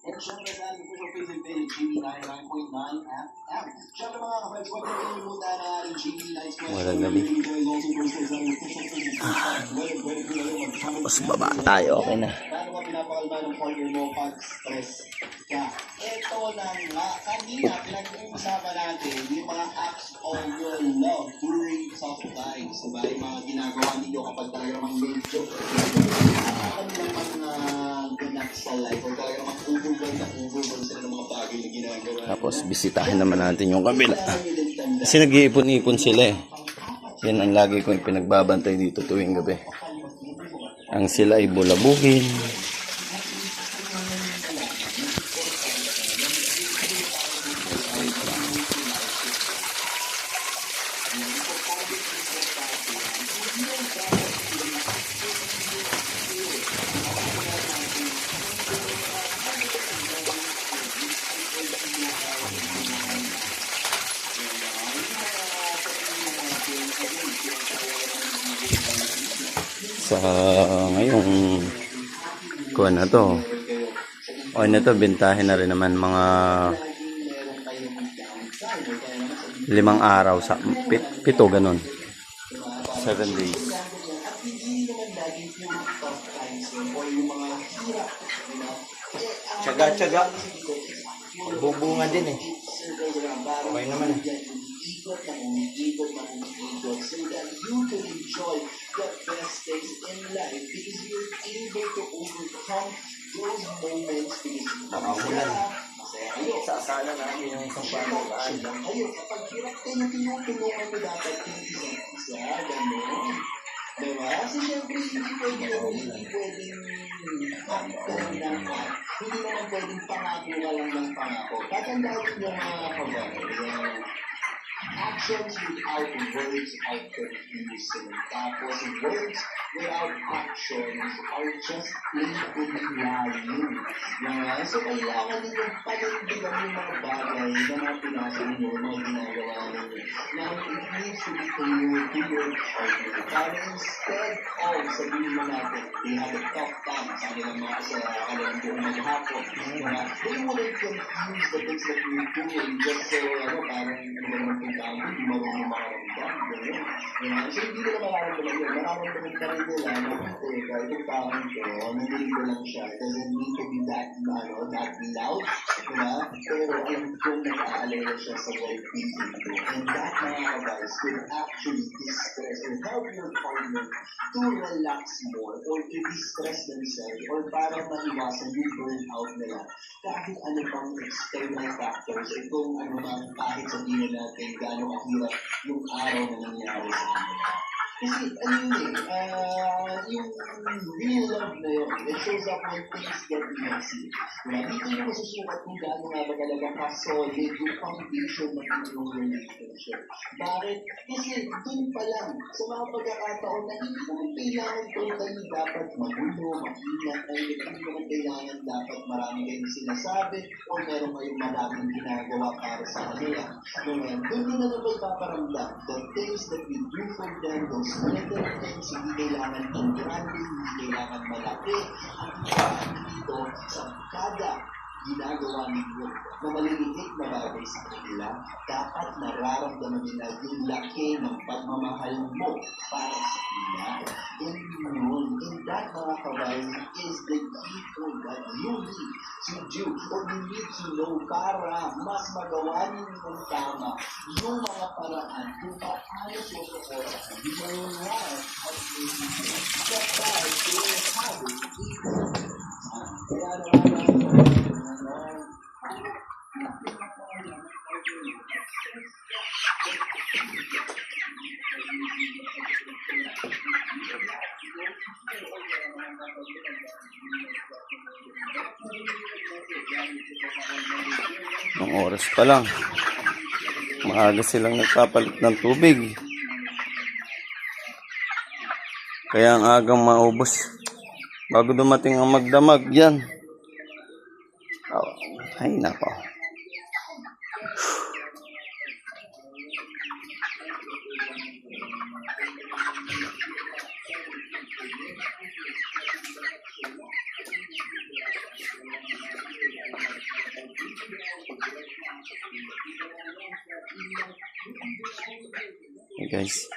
At syempre sa ating official Facebook page, GB99.9 FM. Syempre mga kapatid, huwag na kalimutan na GB9's question. Walang gabi. Tapos baba tayo, okay na. Paano ka pinapakalma ng partner mo pag stress ka? Ito na nga, kanina pinag-uusapan natin yung mga acts of your love during soft times. Diba? Yung mga ginagawa ninyo kapag talaga namang medyo ganap sa life or talaga namang overwhelmed sila ng mga bagay na ginagawa. Tapos bisitahin naman natin yung kabila. Kasi nag-iipon-ipon sila eh. Yan ang lagi kong pinagbabantay dito tuwing gabi. Ang sila ay bulabugin. Sa ngayong kuha na to, o na to, bentahin na rin naman mga 5 araw sa 7 ganun, 7 days. Tsaga-tsaga, bubunga din eh. Okay naman eh. So that you can enjoy the best things in life because you're able to overcome those moments because masaya kayo. Sasala namin yung isang pangalagaan. Kayo, kapag hirap kayo, tinutulungan mo dapat yung isa't isa, gano'n. Diba? Kasi syempre, hindi pwedeng hindi naman pwedeng pangako ka lang ng pangako. Tatandaan nyo mga kabayan, actions without words are confusing. Tapos words without actions are just plain lying. So kailangan ninyong panindigan yung mga bagay na mga pinasa ninyo, mga ginagawa ninyo. Now, it needs to be clear to your partner. Para instead of sabihin mo natin, they had a tough time sa kanilang mga kanilang buong maghapon. They wouldn't confuse the things that you're doing just so, parang tao, hindi marunong makaramdam. So, hindi nila makaramdaman yun. Makaramdaman ka rin nila na teka, itong taong ito, nandito lang siya. It doesn't need to be that loud. Diba? Pero alam kong nag-aalala siya sa work busy ito. And that, mga kabals, will actually distress or help your partner to relax more or to distress themselves or para maiwasan yung burnout nila. Kahit ano pang external factors o kung ano man kahit sabihin natin gano'ng kahirap yung araw na nangyari sa kanila. Kasi, yung real love na yun, it shows up when things get messy. Dito yung masusukat kung gaano nga ba talaga ka-solid yung foundation ng inyong relationship. Bakit? Kasi dun pa lang, sa mga pagkakataon na hindi naman kailangan totally dapat magulo, makinat, ay hindi naman kailangan dapat marami kayong sinasabi o meron kayong maraming ginagawa para sa kanila. Dun din na ba ipaparamdam the things that you do for them, those little things, hindi kailangan in grande, hindi kailangan malaki. Ang kailangan dito sa kada ginagawa ninyo na maliliit na bagay sa kanila, dapat nararamdaman nila yung laki ng pagmamahal mo para sa kanila. And that, mga kabayan, is the key point that you need to do or you need to know para mas magawa ninyo ng tama yung mga paraan kung paano susuportahan yung mga at kapag sinasabi kaya naman Ang oras pa lang, maaga silang nagpapalit ng tubig, kaya ang agang maubos bago dumating ang magdamag yan. Ay nako, Okay guys.